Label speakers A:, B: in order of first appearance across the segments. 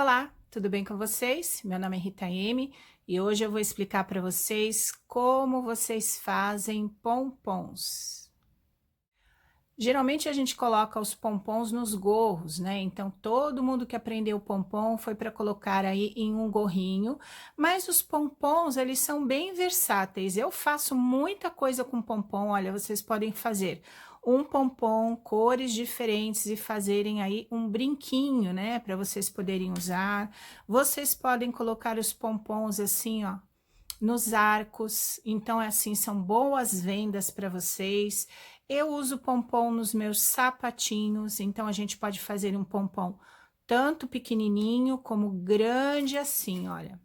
A: Olá, tudo bem com vocês? Meu nome é Rita M e hoje eu vou explicar para vocês como vocês fazem pompons. Geralmente a gente coloca os pompons nos gorros, né? Então todo mundo que aprendeu pompom foi para colocar aí em um gorrinho, mas os pompons eles são bem versáteis. Eu faço muita coisa com pompom, olha, vocês podem fazer um pompom, cores diferentes e fazerem aí um brinquinho, né? Para vocês poderem usar. Vocês podem colocar os pompons assim, ó, nos arcos, então é assim, são boas vendas para vocês. Eu uso pompom nos meus sapatinhos, então a gente pode fazer um pompom tanto pequenininho como grande assim, olha.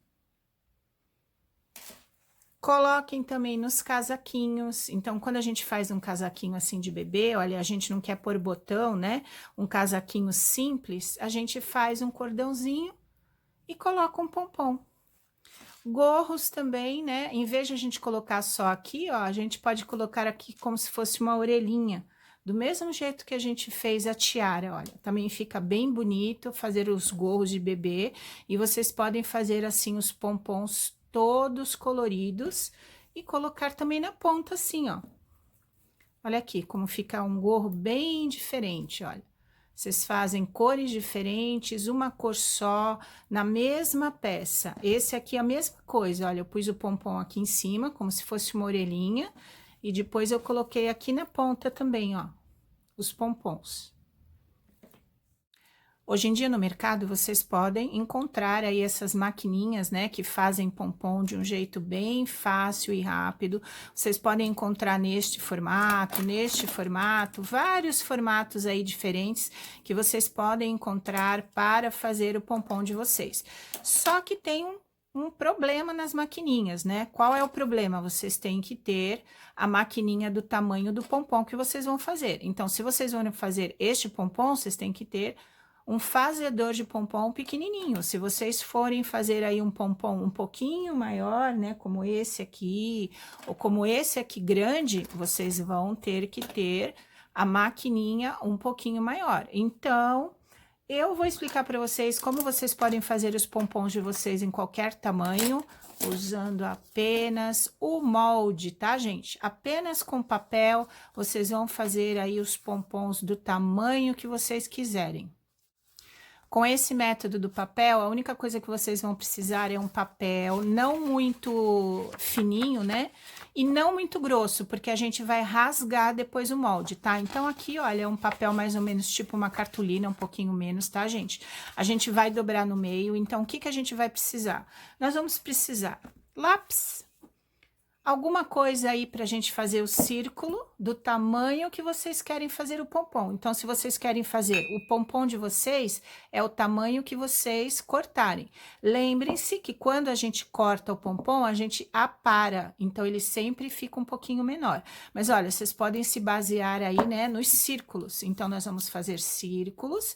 A: Coloquem também nos casaquinhos, então quando a gente faz um casaquinho assim de bebê, olha, a gente não quer pôr botão, né? Um casaquinho simples, a gente faz um cordãozinho e coloca um pompom. Gorros também, né? Em vez de a gente colocar só aqui, ó, a gente pode colocar aqui como se fosse uma orelhinha. Do mesmo jeito que a gente fez a tiara, olha. Também fica bem bonito fazer os gorros de bebê. E vocês podem fazer assim os pompons todos coloridos. E colocar também na ponta assim, ó. Olha aqui como fica um gorro bem diferente, olha. Vocês fazem cores diferentes, uma cor só, na mesma peça. Esse aqui é a mesma coisa, olha, eu pus o pompom aqui em cima, como se fosse uma orelhinha, e depois eu coloquei aqui na ponta também, ó, os pompons. Hoje em dia no mercado vocês podem encontrar aí essas maquininhas, né, que fazem pompom de um jeito bem fácil e rápido. Vocês podem encontrar neste formato, vários formatos aí diferentes que vocês podem encontrar para fazer o pompom de vocês. Só que tem um problema nas maquininhas, né? Qual é o problema? Vocês têm que ter a maquininha do tamanho do pompom que vocês vão fazer. Então, se vocês vão fazer este pompom, vocês têm que ter um fazedor de pompom pequenininho. Se vocês forem fazer aí um pompom um pouquinho maior, né, como esse aqui, ou como esse aqui grande, vocês vão ter que ter a maquininha um pouquinho maior. Então, eu vou explicar para vocês como vocês podem fazer os pompons de vocês em qualquer tamanho, usando apenas o molde, tá, gente? Apenas com papel, vocês vão fazer aí os pompons do tamanho que vocês quiserem. Com esse método do papel, a única coisa que vocês vão precisar é um papel não muito fininho, né? E não muito grosso, porque a gente vai rasgar depois o molde, tá? Então, aqui, olha, é um papel mais ou menos tipo uma cartolina, um pouquinho menos, tá, gente? A gente vai dobrar no meio, então, o que que a gente vai precisar? Nós vamos precisar lápis, alguma coisa aí pra gente fazer o círculo do tamanho que vocês querem fazer o pompom. Então, se vocês querem fazer o pompom de vocês, é o tamanho que vocês cortarem. Lembrem-se que quando a gente corta o pompom, a gente apara, então ele sempre fica um pouquinho menor. Mas olha, vocês podem se basear aí, né, nos círculos. Então, nós vamos fazer círculos,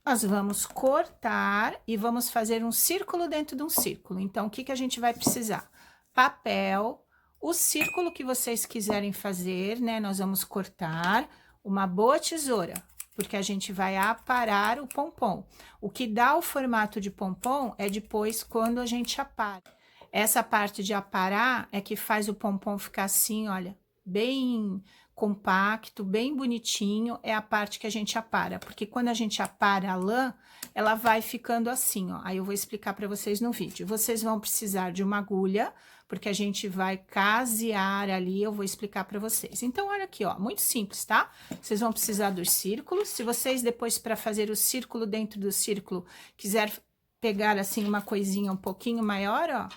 A: nós vamos cortar e vamos fazer um círculo dentro de um círculo. Então, o que que a gente vai precisar? Papel. O círculo que vocês quiserem fazer, né, nós vamos cortar uma boa tesoura, porque a gente vai aparar o pompom. O que dá o formato de pompom é depois quando a gente apara. Essa parte de aparar é que faz o pompom ficar assim, olha, bem compacto, bem bonitinho, é a parte que a gente apara, porque quando a gente apara a lã, ela vai ficando assim, ó. Aí eu vou explicar para vocês no vídeo. Vocês vão precisar de uma agulha, porque a gente vai casear ali, eu vou explicar para vocês. Então, olha aqui, ó, muito simples, tá? Vocês vão precisar dos círculos. Se vocês depois, para fazer o círculo dentro do círculo, quiser pegar assim uma coisinha um pouquinho maior, ó,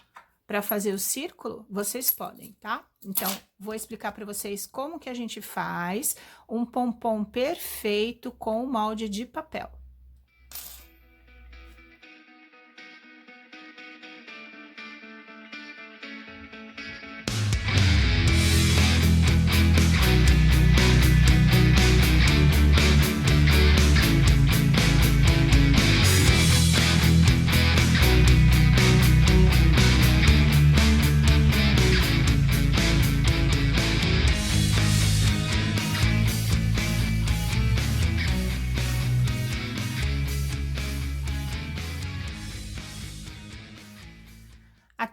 A: para fazer o círculo, vocês podem, tá? Então, vou explicar para vocês como que a gente faz um pompom perfeito com o molde de papel.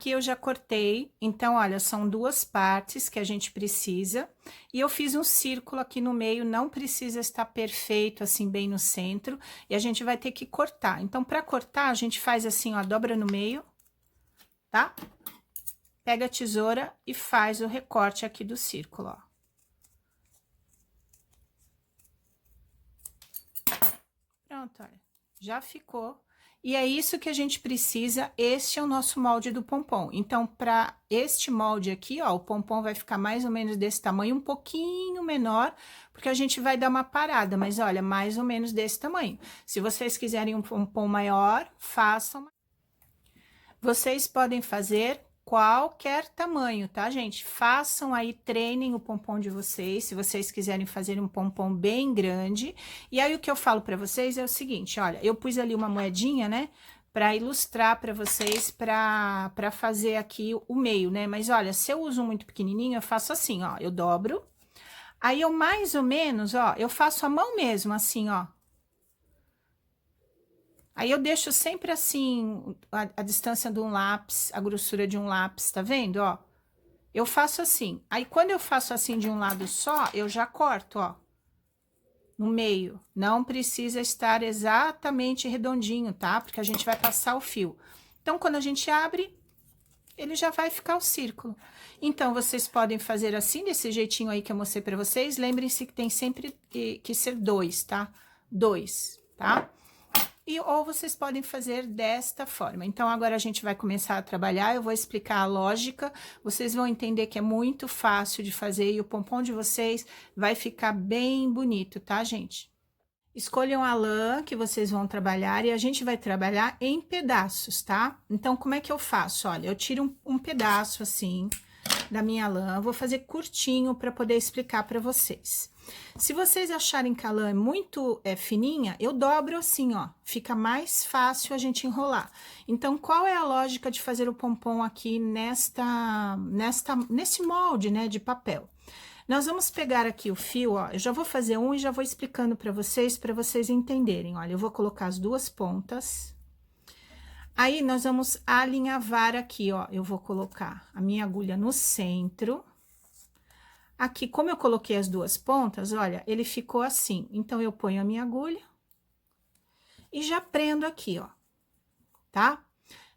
A: Aqui eu já cortei, então, olha, são 2 partes que a gente precisa, e eu fiz um círculo aqui no meio, não precisa estar perfeito, assim, bem no centro, e a gente vai ter que cortar. Então, para cortar, a gente faz assim, ó, dobra no meio, tá? Pega a tesoura e faz o recorte aqui do círculo, ó. Pronto, olha, já ficou. E é isso que a gente precisa, este é o nosso molde do pompom. Então, para este molde aqui, ó, o pompom vai ficar mais ou menos desse tamanho, um pouquinho menor, porque a gente vai dar uma parada, mas olha, mais ou menos desse tamanho. Se vocês quiserem um pompom maior, façam. Vocês podem fazer qualquer tamanho, tá, gente? Façam aí, treinem o pompom de vocês, se vocês quiserem fazer um pompom bem grande. E aí, o que eu falo para vocês é o seguinte, olha, eu pus ali uma moedinha, né? Para ilustrar para vocês, para fazer aqui o meio, né? Mas olha, se eu uso muito pequenininho, eu faço assim, ó, eu dobro. Aí, eu mais ou menos, ó, eu faço a mão mesmo, assim, ó. Aí eu deixo sempre assim, a distância de um lápis, a grossura de um lápis, tá vendo, ó? Eu faço assim. Aí quando eu faço assim de um lado só, eu já corto, ó. No meio. Não precisa estar exatamente redondinho, tá? Porque a gente vai passar o fio. Então, quando a gente abre, ele já vai ficar o círculo. Então, vocês podem fazer assim, desse jeitinho aí que eu mostrei pra vocês. Lembrem-se que tem sempre que ser 2, tá? 2, tá? Ou vocês podem fazer desta forma. Então, agora a gente vai começar a trabalhar, eu vou explicar a lógica, vocês vão entender que é muito fácil de fazer e o pompom de vocês vai ficar bem bonito, tá, gente? Escolham a lã que vocês vão trabalhar e a gente vai trabalhar em pedaços, tá? Então, como é que eu faço? Olha, eu tiro um pedaço assim da minha lã, vou fazer curtinho para poder explicar para vocês. Se vocês acharem que a lã é muito fininha, eu dobro assim, ó, fica mais fácil a gente enrolar. Então, qual é a lógica de fazer o pompom aqui nesse molde, né, de papel? Nós vamos pegar aqui o fio, ó, eu já vou fazer um e já vou explicando para vocês entenderem. Olha, eu vou colocar as 2 pontas. Aí, nós vamos alinhavar aqui, ó, eu vou colocar a minha agulha no centro. Aqui, como eu coloquei as 2 pontas, olha, ele ficou assim. Então, eu ponho a minha agulha e já prendo aqui, ó, tá?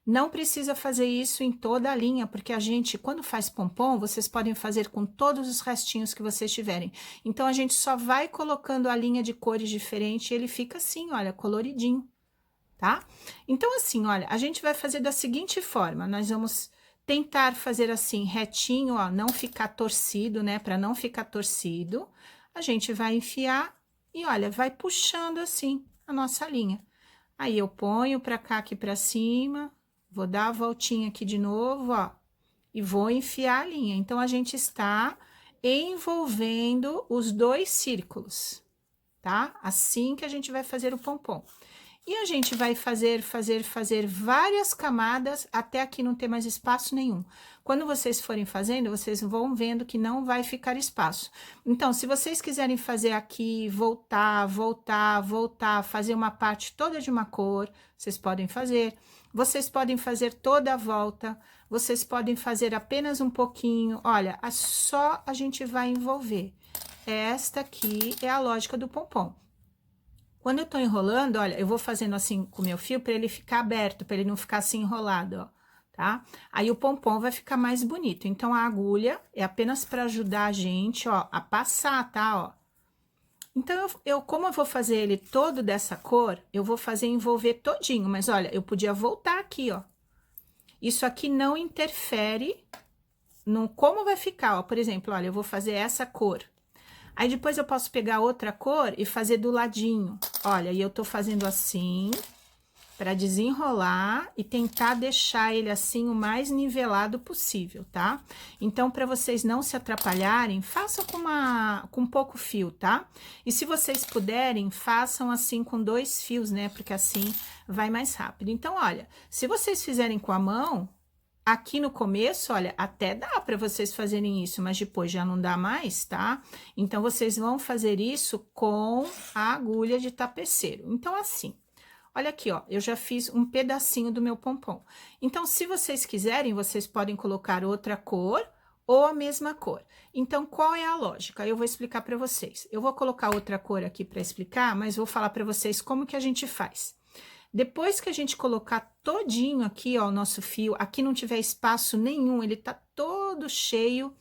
A: Não precisa fazer isso em toda a linha, porque a gente, quando faz pompom, vocês podem fazer com todos os restinhos que vocês tiverem. Então, a gente só vai colocando a linha de cores diferentes e ele fica assim, olha, coloridinho, tá? Então, assim, olha, a gente vai fazer da seguinte forma, nós vamos tentar fazer assim, retinho, ó, não ficar torcido, né, para não ficar torcido, a gente vai enfiar e, olha, vai puxando assim a nossa linha. Aí, eu ponho pra cá, aqui pra cima, vou dar a voltinha aqui de novo, ó, e vou enfiar a linha. Então, a gente está envolvendo os 2 círculos, tá? Assim que a gente vai fazer o pompom. E a gente vai fazer várias camadas até aqui não ter mais espaço nenhum. Quando vocês forem fazendo, vocês vão vendo que não vai ficar espaço. Então, se vocês quiserem fazer aqui, voltar, fazer uma parte toda de uma cor, vocês podem fazer. Vocês podem fazer toda a volta, vocês podem fazer apenas um pouquinho. Olha, só a gente vai envolver. Esta aqui é a lógica do pompom. Quando eu tô enrolando, olha, eu vou fazendo assim com o meu fio para ele ficar aberto, para ele não ficar assim enrolado, ó, tá? Aí o pompom vai ficar mais bonito. Então, a agulha é apenas para ajudar a gente, ó, a passar, tá, ó. Então, como eu vou fazer ele todo dessa cor, eu vou fazer envolver todinho, mas olha, eu podia voltar aqui, ó. Isso aqui não interfere no como vai ficar, ó. Por exemplo, olha, eu vou fazer essa cor. Aí, depois eu posso pegar outra cor e fazer do ladinho. Olha, e eu tô fazendo assim, para desenrolar e tentar deixar ele assim o mais nivelado possível, tá? Então, para vocês não se atrapalharem, façam com pouco fio, tá? E se vocês puderem, façam assim com 2 fios, né? Porque assim vai mais rápido. Então, olha, se vocês fizerem com a mão, aqui no começo, olha, até dá para vocês fazerem isso, mas depois já não dá mais, tá? Então, vocês vão fazer isso com a agulha de tapeceiro. Então, assim, Olha aqui, ó, eu já fiz um pedacinho do meu pompom. Então, se vocês quiserem, vocês podem colocar outra cor ou a mesma cor. Então, qual é a lógica? Eu vou explicar para vocês. Eu vou colocar outra cor aqui para explicar, mas vou falar para vocês como que a gente faz. Depois que a gente colocar todinho aqui, ó, o nosso fio, aqui não tiver espaço nenhum, ele tá todo cheio,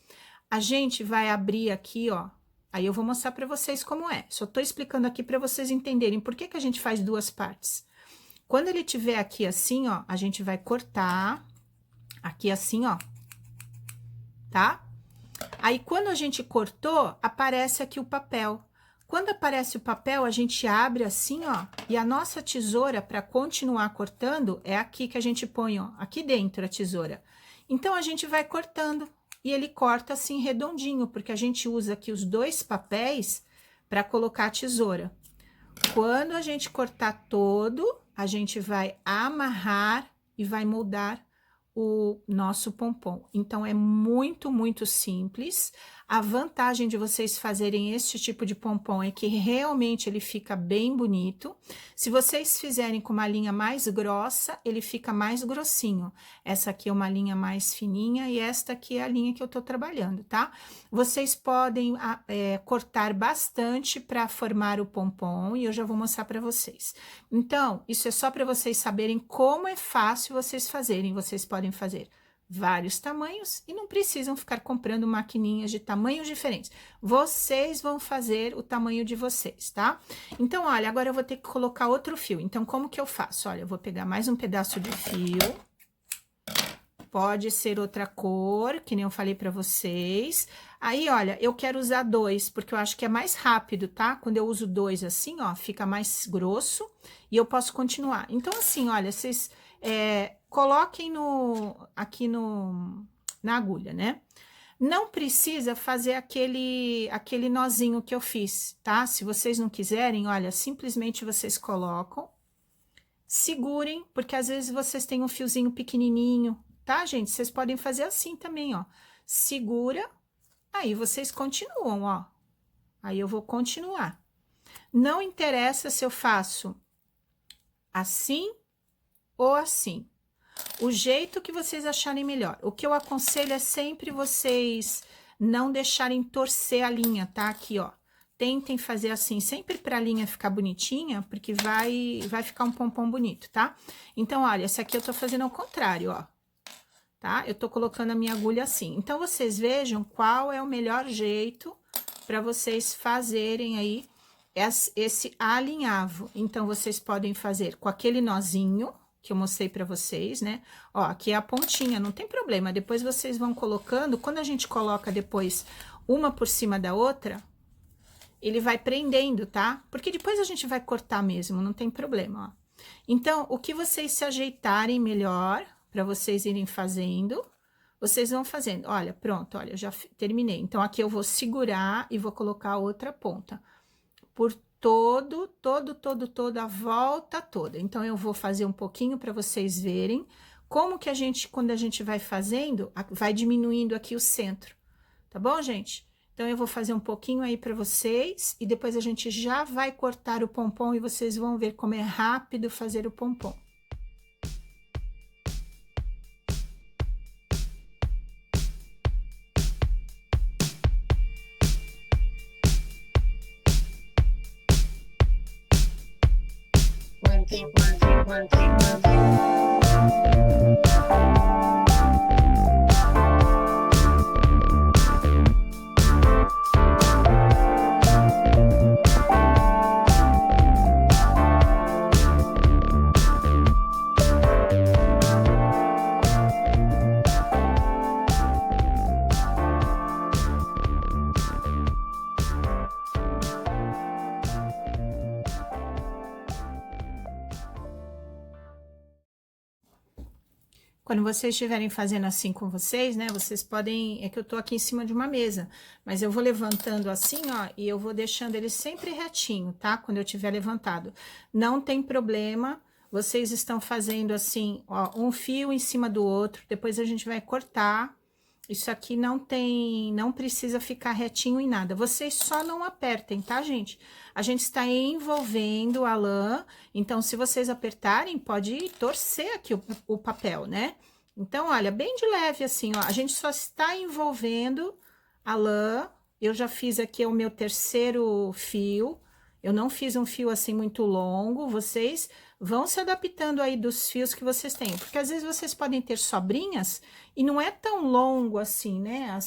A: a gente vai abrir aqui, ó. Aí eu vou mostrar para vocês como é. Só tô explicando aqui para vocês entenderem por que que a gente faz duas partes. Quando ele tiver aqui assim, ó, a gente vai cortar aqui assim, ó. Tá? Aí quando a gente cortou, aparece aqui o papel. Quando aparece o papel, a gente abre assim, ó, e a nossa tesoura para continuar cortando é aqui que a gente põe, ó, aqui dentro a tesoura. Então a gente vai cortando e ele corta assim redondinho, porque a gente usa aqui os dois papéis para colocar a tesoura. Quando a gente cortar todo, a gente vai amarrar e vai moldar o nosso pompom. Então, é muito, muito simples. A vantagem de vocês fazerem esse tipo de pompom é que realmente ele fica bem bonito. Se vocês fizerem com uma linha mais grossa, ele fica mais grossinho. Essa aqui é uma linha mais fininha e esta aqui é a linha que eu tô trabalhando, tá? Vocês podem cortar bastante para formar o pompom e eu já vou mostrar para vocês. Então, isso é só para vocês saberem como é fácil vocês fazerem. Vocês podem fazer vários tamanhos e não precisam ficar comprando maquininhas de tamanhos diferentes. Vocês vão fazer o tamanho de vocês, tá? Então, olha, agora eu vou ter que colocar outro fio. Então, como que eu faço? Olha, eu vou pegar mais um pedaço de fio. Pode ser outra cor, que nem eu falei pra vocês. Aí, olha, eu quero usar dois, porque eu acho que é mais rápido, tá? Quando eu uso dois assim, ó, fica mais grosso e eu posso continuar. Então, assim, olha, vocês coloquem aqui na agulha, né? Não precisa fazer aquele nozinho que eu fiz, tá? Se vocês não quiserem, olha, simplesmente vocês colocam, segurem, porque às vezes vocês têm um fiozinho pequenininho, tá, gente? Vocês podem fazer assim também, ó. Segura, aí vocês continuam, ó. Aí eu vou continuar. Não interessa se eu faço assim ou assim. O jeito que vocês acharem melhor. O que eu aconselho é sempre vocês não deixarem torcer a linha, tá? Aqui, ó. Tentem fazer assim, sempre pra linha ficar bonitinha, porque vai ficar um pompom bonito, tá? Então, olha, essa aqui eu tô fazendo ao contrário, ó. Tá? Eu tô colocando a minha agulha assim. Então, vocês vejam qual é o melhor jeito para vocês fazerem aí esse alinhavo. Então, vocês podem fazer com aquele nozinho que eu mostrei para vocês, né? Ó, aqui é a pontinha, não tem problema. Depois vocês vão colocando, quando a gente coloca depois uma por cima da outra, ele vai prendendo, tá? Porque depois a gente vai cortar mesmo, não tem problema, ó. Então, o que vocês se ajeitarem melhor para vocês irem fazendo, vocês vão fazendo. Olha, pronto, olha, eu já terminei. Então, aqui eu vou segurar e vou colocar a outra ponta. Por toda a volta toda. Então, eu vou fazer um pouquinho para vocês verem como que quando a gente vai fazendo, vai diminuindo aqui o centro. Tá bom, gente? Então, eu vou fazer um pouquinho aí para vocês e depois a gente já vai cortar o pompom e vocês vão ver como é rápido fazer o pompom. Quando vocês estiverem fazendo assim com vocês, né, vocês podem, é que eu tô aqui em cima de uma mesa, mas eu vou levantando assim, ó, e eu vou deixando ele sempre retinho, tá? Quando eu tiver levantado. Não tem problema, vocês estão fazendo assim, ó, um fio em cima do outro, depois a gente vai cortar Isso aqui não precisa ficar retinho em nada. Vocês só não apertem, tá, gente? A gente está envolvendo a lã, então se vocês apertarem, pode torcer aqui o papel, né? Então, olha, bem de leve assim, ó. A gente só está envolvendo a lã. Eu já fiz aqui o meu terceiro fio. Eu não fiz um fio assim muito longo. Vocês vão se adaptando aí dos fios que vocês têm, porque às vezes vocês podem ter sobrinhas e não é tão longo assim, né,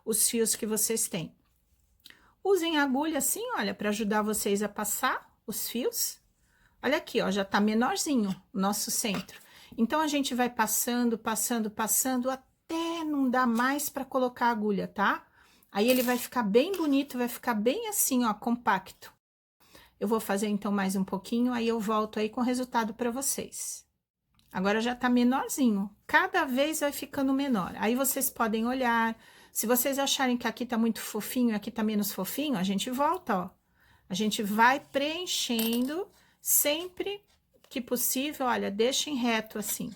A: os fios que vocês têm. Usem agulha assim, olha, para ajudar vocês a passar os fios. Olha aqui, ó, já tá menorzinho o nosso centro. Então, a gente vai passando, passando, passando, até não dar mais para colocar a agulha, tá? Aí, ele vai ficar bem bonito, vai ficar bem assim, ó, compacto. Eu vou fazer, então, mais um pouquinho, aí eu volto aí com o resultado para vocês. Agora já tá menorzinho, cada vez vai ficando menor. Aí, vocês podem olhar, se vocês acharem que aqui tá muito fofinho e aqui tá menos fofinho, a gente volta, ó. A gente vai preenchendo sempre que possível, olha, deixem reto assim.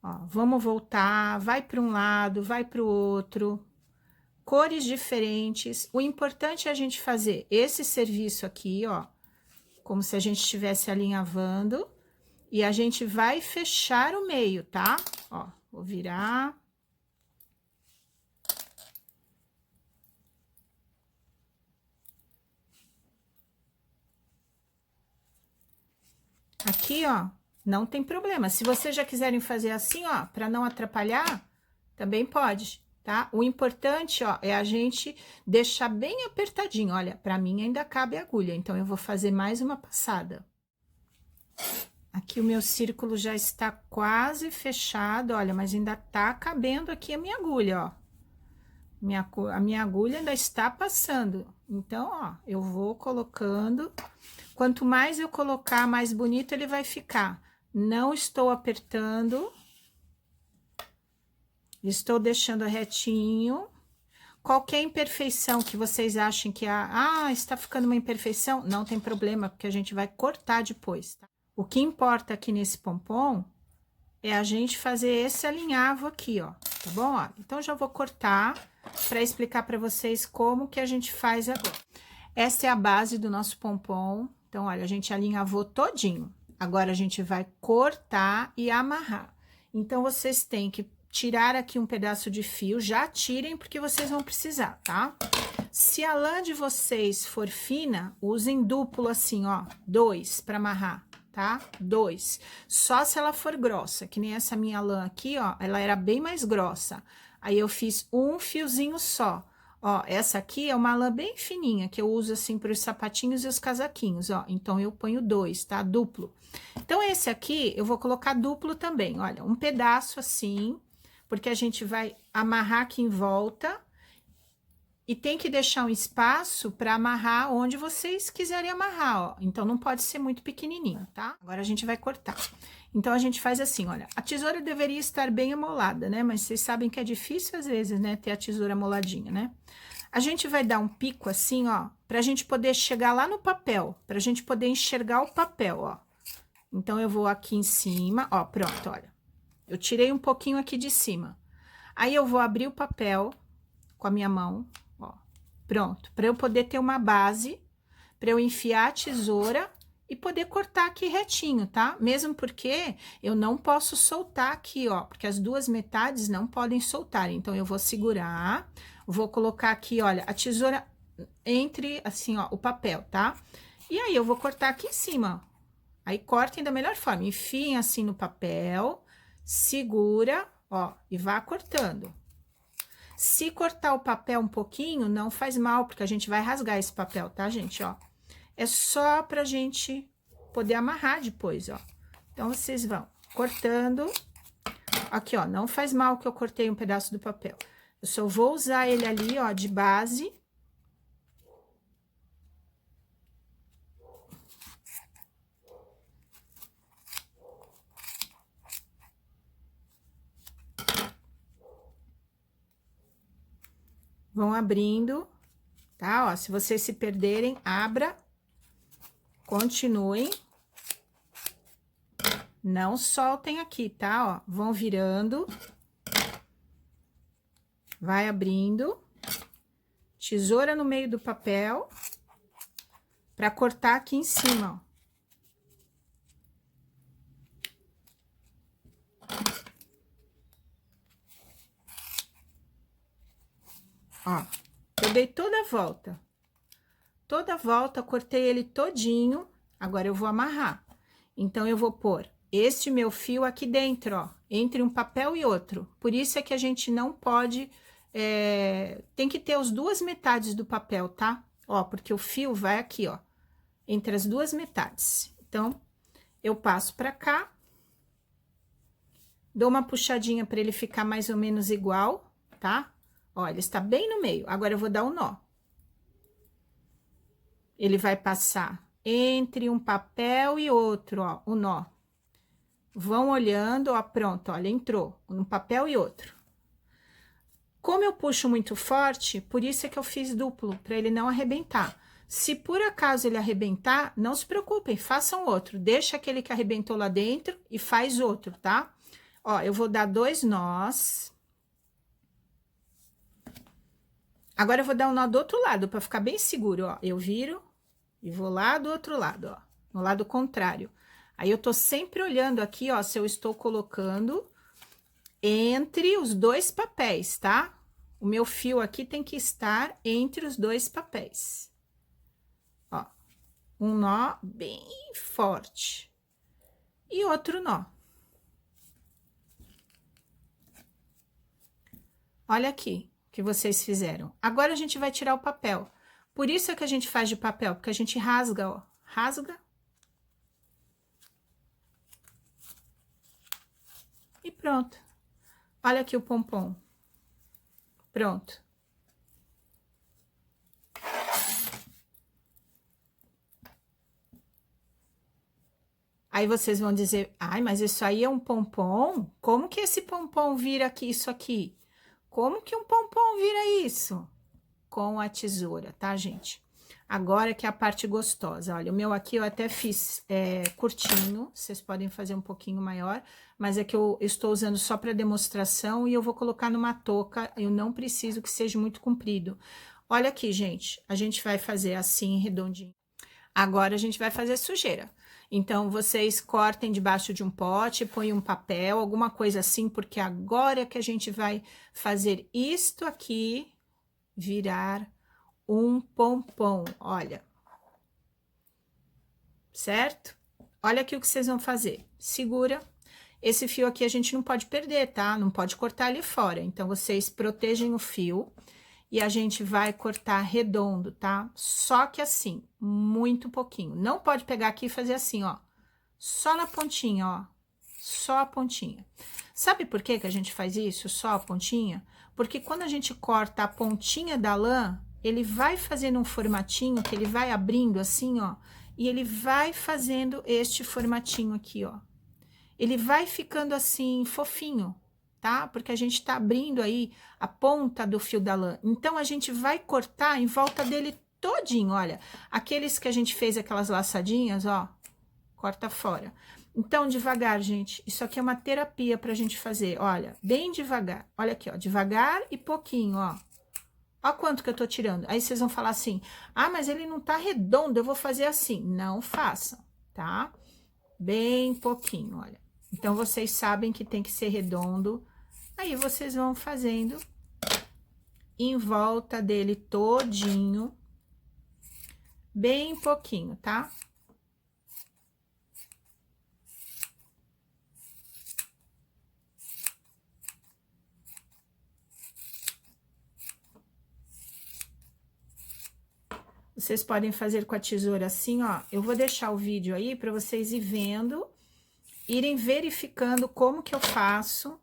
A: Ó, vamos voltar, vai para um lado, vai para o outro. Cores diferentes. O importante é a gente fazer esse serviço aqui, ó, como se a gente estivesse alinhavando. E a gente vai fechar o meio, tá? Ó, vou virar. Aqui, ó, não tem problema. Se vocês já quiserem fazer assim, ó, para não atrapalhar, também pode, tá? O importante, ó, é a gente deixar bem apertadinho. Olha, para mim ainda cabe a agulha, então eu vou fazer mais uma passada. Aqui o meu círculo já está quase fechado, olha, mas ainda tá cabendo aqui a minha agulha, ó. A minha agulha ainda está passando. Então, ó, eu vou colocando. Quanto mais eu colocar, mais bonito ele vai ficar. Não estou apertando. Estou deixando retinho. Qualquer imperfeição que vocês achem que está ficando uma imperfeição, não tem problema, porque a gente vai cortar depois, tá? O que importa aqui nesse pompom é a gente fazer esse alinhavo aqui, ó, tá bom? Ó, então, já vou cortar para explicar para vocês como que a gente faz agora. Essa é a base do nosso pompom. Então, olha, a gente alinhavou todinho. Agora, a gente vai cortar e amarrar. Então, vocês têm que tirar aqui um pedaço de fio. Já tirem, porque vocês vão precisar, tá? Se a lã de vocês for fina, usem duplo assim, ó, 2 para amarrar, tá? 2. Só se ela for grossa, que nem essa minha lã aqui, ó, ela era bem mais grossa. Aí, eu fiz um fiozinho só. Ó, essa aqui é uma lã bem fininha, que eu uso assim para os sapatinhos e os casaquinhos, ó. Então, eu ponho 2, tá? Duplo. Então, esse aqui, eu vou colocar duplo também, olha, um pedaço assim, porque a gente vai amarrar aqui em volta e tem que deixar um espaço para amarrar onde vocês quiserem amarrar, ó. Então, não pode ser muito pequenininho, tá? Agora, a gente vai cortar. Então, a gente faz assim, olha, a tesoura deveria estar bem amolada, né? Mas vocês sabem que é difícil, às vezes, né, ter a tesoura amoladinha, né? A gente vai dar um pico assim, ó, pra gente poder chegar lá no papel, pra gente poder enxergar o papel, ó. Então, eu vou aqui em cima, ó, pronto, olha. Eu tirei um pouquinho aqui de cima. Aí, eu vou abrir o papel com a minha mão, ó, pronto. Pra eu poder ter uma base, pra eu enfiar a tesoura e poder cortar aqui retinho, tá? Mesmo porque eu não posso soltar aqui, ó, porque as duas metades não podem soltar. Então, eu vou segurar, vou colocar aqui, olha, a tesoura entre, assim, ó, o papel, tá? E aí, eu vou cortar aqui em cima, ó. Aí, cortem da melhor forma, enfiem assim no papel, segura, ó, e vá cortando. Se cortar o papel um pouquinho, não faz mal, porque a gente vai rasgar esse papel, tá, gente, ó? É só pra gente poder amarrar depois, ó. Então, vocês vão cortando. Aqui, ó, não faz mal que eu cortei um pedaço do papel. Eu só vou usar ele ali, ó, de base. Vão abrindo, tá? Ó, se vocês se perderem, abra. Continuem. Não soltem aqui, tá? Ó, vão virando. Vai abrindo. Tesoura no meio do papel. Pra cortar aqui em cima, ó. Ó, eu dei toda a volta. Toda a volta, cortei ele todinho. Agora eu vou amarrar. Então, eu vou pôr este meu fio aqui dentro, ó. Entre um papel e outro. Por isso é que a gente não pode... tem que ter as duas metades do papel, tá? Ó, porque o fio vai aqui, ó. Entre as duas metades. Então, eu passo pra cá. Dou uma puxadinha pra ele ficar mais ou menos igual, tá? Ó, ele está bem no meio. Agora, eu vou dar um nó. Ele vai passar entre um papel e outro, ó, o nó. Vão olhando, ó, pronto, olha, entrou um papel e outro. Como eu puxo muito forte, por isso é que eu fiz duplo, para ele não arrebentar. Se por acaso ele arrebentar, não se preocupem, façam outro. Deixa aquele que arrebentou lá dentro e faz outro, tá? Ó, eu vou dar 2 nós. Agora, eu vou dar um nó do outro lado, para ficar bem seguro, ó. Eu viro e vou lá do outro lado, ó. No lado contrário. Aí, eu tô sempre olhando aqui, ó, se eu estou colocando entre os dois papéis, tá? O meu fio aqui tem que estar entre os dois papéis. Ó, um nó bem forte. E outro nó. Olha aqui. Que vocês fizeram. Agora, a gente vai tirar o papel. Por isso é que a gente faz de papel, porque a gente rasga, ó. Rasga. E pronto. Olha aqui o pompom. Pronto. Aí, vocês vão dizer, ai, mas isso aí é um pompom? Como que esse pompom vira aqui, isso aqui? Como que um pompom vira isso? Com a tesoura, tá, gente? Agora que é a parte gostosa. Olha, o meu aqui eu até fiz curtinho. Vocês podem fazer um pouquinho maior. Mas é que eu estou usando só para demonstração e eu vou colocar numa touca. Eu não preciso que seja muito comprido. Olha aqui, gente. A gente vai fazer assim, redondinho. Agora, a gente vai fazer sujeira. Então, vocês cortem debaixo de um pote, põem um papel, alguma coisa assim, porque agora que a gente vai fazer isto aqui virar um pompom, olha. Certo? Olha aqui o que vocês vão fazer. Segura. Esse fio aqui a gente não pode perder, tá? Não pode cortar ele fora. Então, vocês protegem o fio. E a gente vai cortar redondo, tá? Só que assim, muito pouquinho. Não pode pegar aqui e fazer assim, ó. Só na pontinha, ó. Só a pontinha. Sabe por que que a gente faz isso? Só a pontinha? Porque quando a gente corta a pontinha da lã, ele vai fazendo um formatinho, que ele vai abrindo assim, ó. E ele vai fazendo este formatinho aqui, ó. Ele vai ficando assim, fofinho. Tá? Porque a gente tá abrindo aí a ponta do fio da lã. Então, a gente vai cortar em volta dele todinho, olha. Aqueles que a gente fez aquelas laçadinhas, ó, corta fora. Então, devagar, gente. Isso aqui é uma terapia pra gente fazer, olha, bem devagar. Olha aqui, ó, devagar e pouquinho, ó. Ó quanto que eu tô tirando. Aí, vocês vão falar assim, ah, mas ele não tá redondo, eu vou fazer assim. Não façam, tá? Bem pouquinho, olha. Então, vocês sabem que tem que ser redondo. Aí, vocês vão fazendo em volta dele todinho, bem pouquinho, tá? Vocês podem fazer com a tesoura assim, ó. Eu vou deixar o vídeo aí para vocês ir vendo, irem verificando como que eu faço.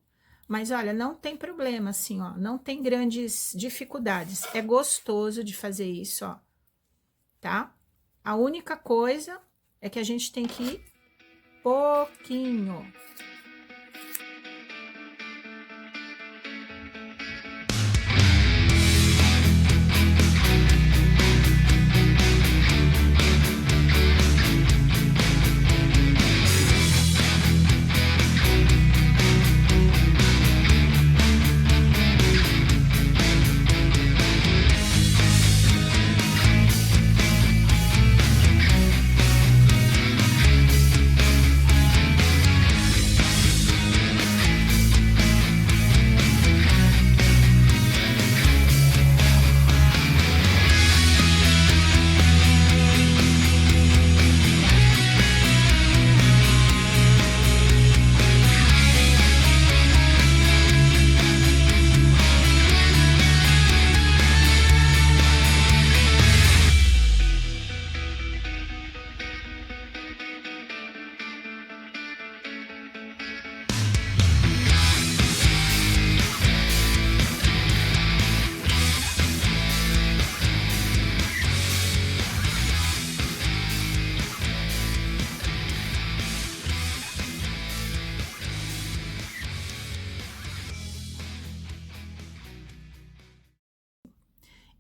A: Mas, olha, não tem problema, assim, ó, não tem grandes dificuldades. É gostoso de fazer isso, ó, tá? A única coisa é que a gente tem que ir pouquinho.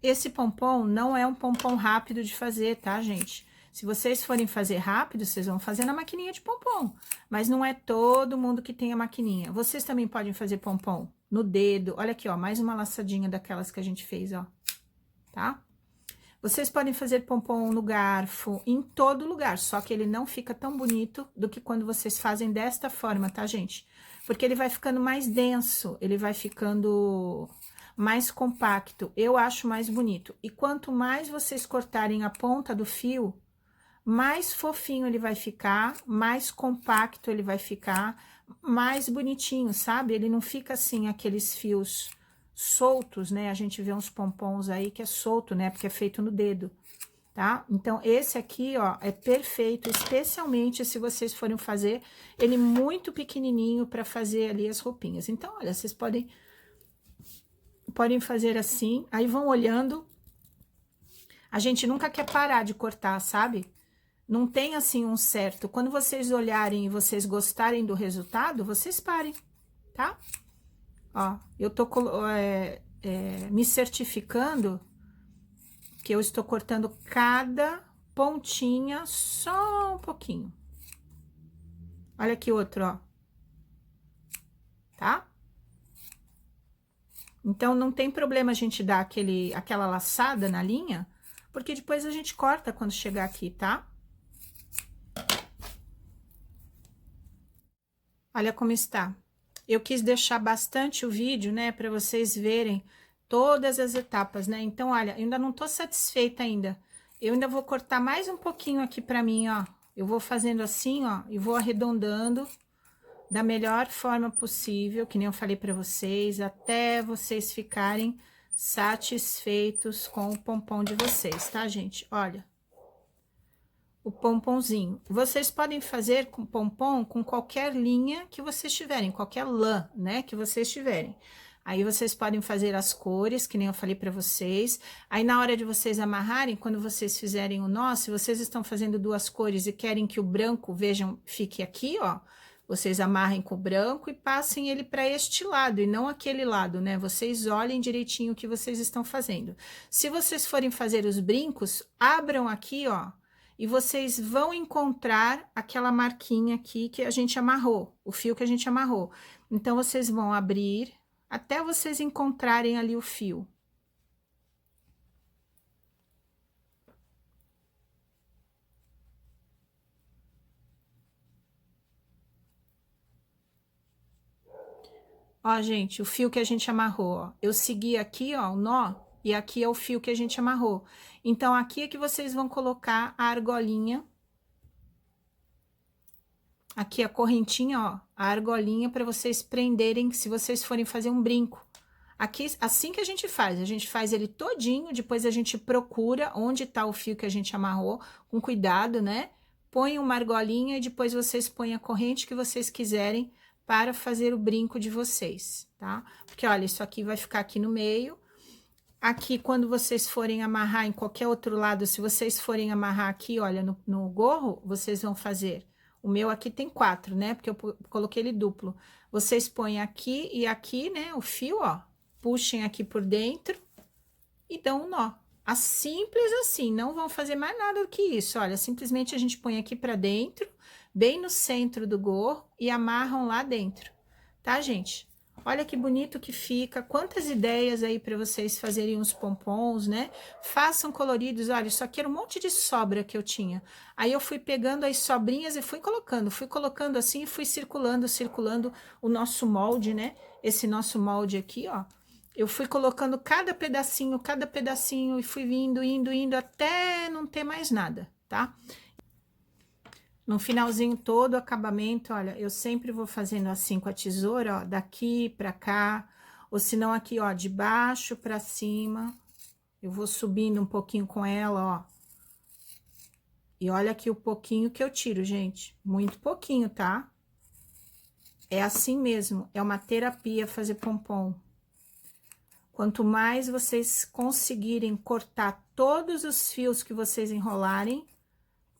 A: Esse pompom não é um pompom rápido de fazer, tá, gente? Se vocês forem fazer rápido, vocês vão fazer na maquininha de pompom. Mas não é todo mundo que tem a maquininha. Vocês também podem fazer pompom no dedo. Olha aqui, ó, mais uma laçadinha daquelas que a gente fez, ó. Tá? Vocês podem fazer pompom no garfo, em todo lugar. Só que ele não fica tão bonito do que quando vocês fazem desta forma, tá, gente? Porque ele vai ficando mais denso, ele vai ficando mais compacto. Eu acho mais bonito. E quanto mais vocês cortarem a ponta do fio, mais fofinho ele vai ficar, mais compacto ele vai ficar, mais bonitinho, sabe? Ele não fica assim, aqueles fios soltos, né? A gente vê uns pompons aí que é solto, né? Porque é feito no dedo, tá? Então, esse aqui, ó, é perfeito, especialmente se vocês forem fazer ele muito pequenininho para fazer ali as roupinhas. Então, olha, vocês podem fazer assim, aí vão olhando. A gente nunca quer parar de cortar, sabe? Não tem assim um certo. Quando vocês olharem e vocês gostarem do resultado, vocês parem, tá? Ó, eu tô me certificando que eu estou cortando cada pontinha só um pouquinho. Olha aqui outro, ó. Tá? Então, não tem problema a gente dar aquela laçada na linha, porque depois a gente corta quando chegar aqui, tá? Olha como está. Eu quis deixar bastante o vídeo, né, para vocês verem todas as etapas, né? Então, olha, eu ainda não tô satisfeita ainda. Eu ainda vou cortar mais um pouquinho aqui para mim, ó. Eu vou fazendo assim, ó, e vou arredondando da melhor forma possível, que nem eu falei para vocês, até vocês ficarem satisfeitos com o pompom de vocês, tá, gente? Olha, o pomponzinho. Vocês podem fazer com pompom com qualquer linha que vocês tiverem, qualquer lã, né, que vocês tiverem. Aí vocês podem fazer as cores, que nem eu falei para vocês. Aí na hora de vocês amarrarem, quando vocês fizerem o nó, se vocês estão fazendo duas cores e querem que o branco, vejam, fique aqui, ó, vocês amarrem com o branco e passem ele para este lado e não aquele lado, né? Vocês olhem direitinho o que vocês estão fazendo. Se vocês forem fazer os brincos, abram aqui, ó, e vocês vão encontrar aquela marquinha aqui que a gente amarrou, o fio que a gente amarrou. Então, vocês vão abrir até vocês encontrarem ali o fio. Ó, gente, o fio que a gente amarrou, ó. Eu segui aqui, ó, o nó, e aqui é o fio que a gente amarrou. Então, aqui é que vocês vão colocar a argolinha. Aqui a correntinha, ó, a argolinha para vocês prenderem, se vocês forem fazer um brinco. Aqui, assim que a gente faz ele todinho, depois a gente procura onde tá o fio que a gente amarrou, com cuidado, né? Põe uma argolinha e depois vocês põem a corrente que vocês quiserem para fazer o brinco de vocês, tá? Porque, olha, isso aqui vai ficar aqui no meio. Aqui, quando vocês forem amarrar em qualquer outro lado, se vocês forem amarrar aqui, olha, no gorro, vocês vão fazer... O meu aqui tem 4, né? Porque eu coloquei ele duplo. Vocês põem aqui e aqui, né? O fio, ó. Puxem aqui por dentro e dão um nó. Simples assim, não vão fazer mais nada do que isso. Olha, simplesmente a gente põe aqui pra dentro, bem no centro do gorro e amarram lá dentro. Tá, gente? Olha que bonito que fica, quantas ideias aí para vocês fazerem uns pompons, né? Façam coloridos, olha, isso aqui era um monte de sobra que eu tinha. Aí eu fui pegando as sobrinhas e fui colocando assim e fui circulando o nosso molde, né? Esse nosso molde aqui, ó. Eu fui colocando cada pedacinho e fui indo até não ter mais nada, tá? No finalzinho todo o acabamento, olha, eu sempre vou fazendo assim com a tesoura, ó, daqui pra cá, ou se não aqui, ó, de baixo pra cima. Eu vou subindo um pouquinho com ela, ó. E olha aqui o pouquinho que eu tiro, gente. Muito pouquinho, tá? É assim mesmo, é uma terapia fazer pompom. Quanto mais vocês conseguirem cortar todos os fios que vocês enrolarem,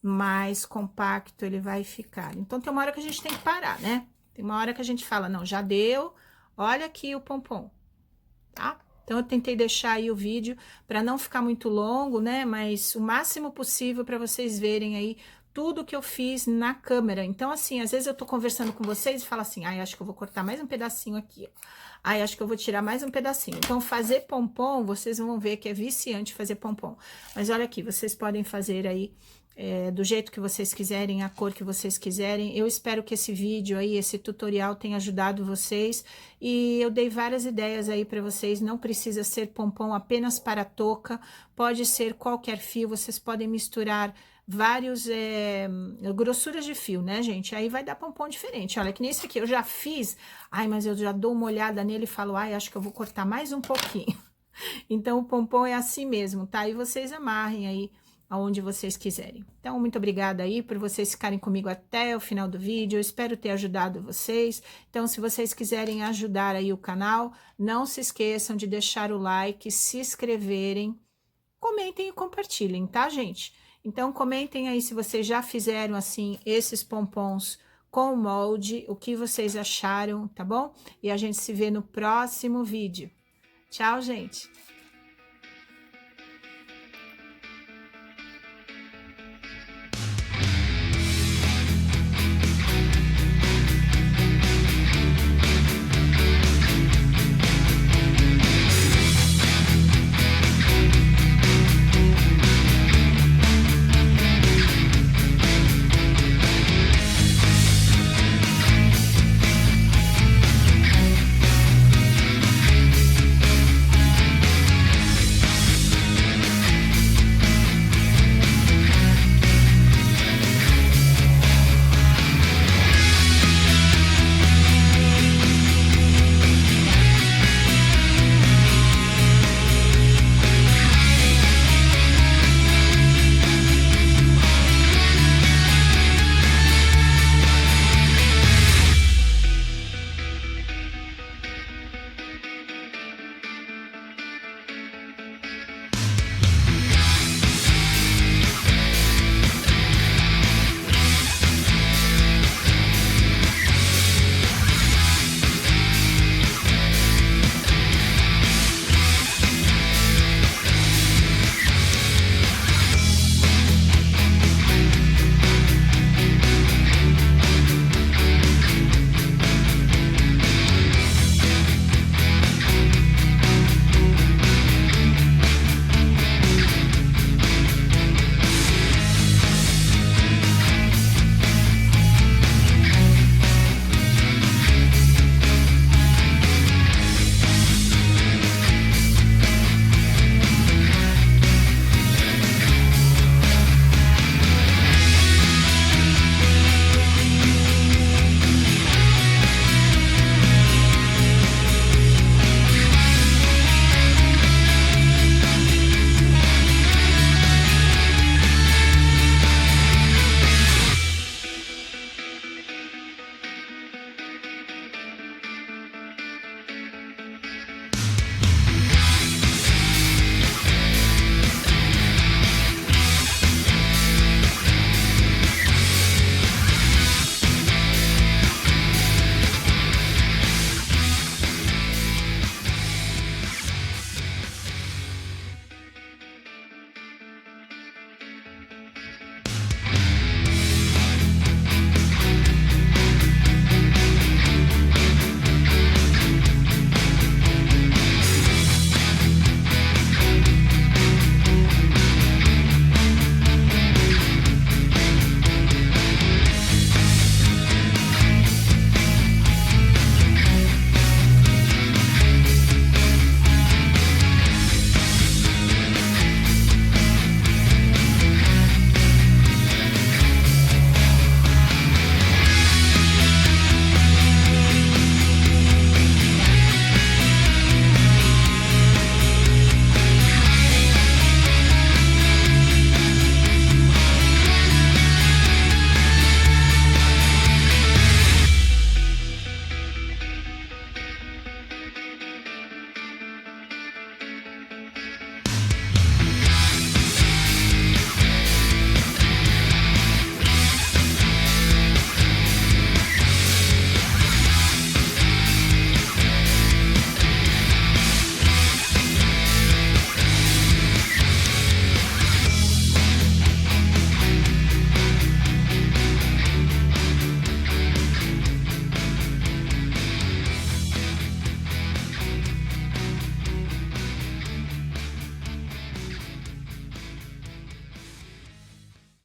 A: mais compacto ele vai ficar. Então, tem uma hora que a gente tem que parar, né? Tem uma hora que a gente fala, não, já deu, olha aqui o pompom, tá? Então, eu tentei deixar aí o vídeo para não ficar muito longo, né? Mas o máximo possível para vocês verem aí tudo que eu fiz na câmera. Então, assim, às vezes eu tô conversando com vocês e falo assim, ai, acho que eu vou cortar mais um pedacinho aqui, ó. Ai, acho que eu vou tirar mais um pedacinho. Então, fazer pompom, vocês vão ver que é viciante fazer pompom. Mas olha aqui, vocês podem fazer aí do jeito que vocês quiserem, a cor que vocês quiserem. Eu espero que esse vídeo aí, esse tutorial tenha ajudado vocês. E eu dei várias ideias aí para vocês. Não precisa ser pompom apenas para touca. Pode ser qualquer fio, vocês podem misturar vários grossuras de fio, né, gente? Aí vai dar pompom diferente. Olha, que nem esse aqui eu já fiz. Ai, mas eu já dou uma olhada nele e falo, ai, acho que eu vou cortar mais um pouquinho. Então, o pompom é assim mesmo, tá? E vocês amarrem aí aonde vocês quiserem. Então, muito obrigada aí por vocês ficarem comigo até o final do vídeo. Eu espero ter ajudado vocês. Então, se vocês quiserem ajudar aí o canal, não se esqueçam de deixar o like, se inscreverem, comentem e compartilhem, tá, gente? Então, comentem aí se vocês já fizeram, assim, esses pompons com molde, o que vocês acharam, tá bom? E a gente se vê no próximo vídeo. Tchau, gente!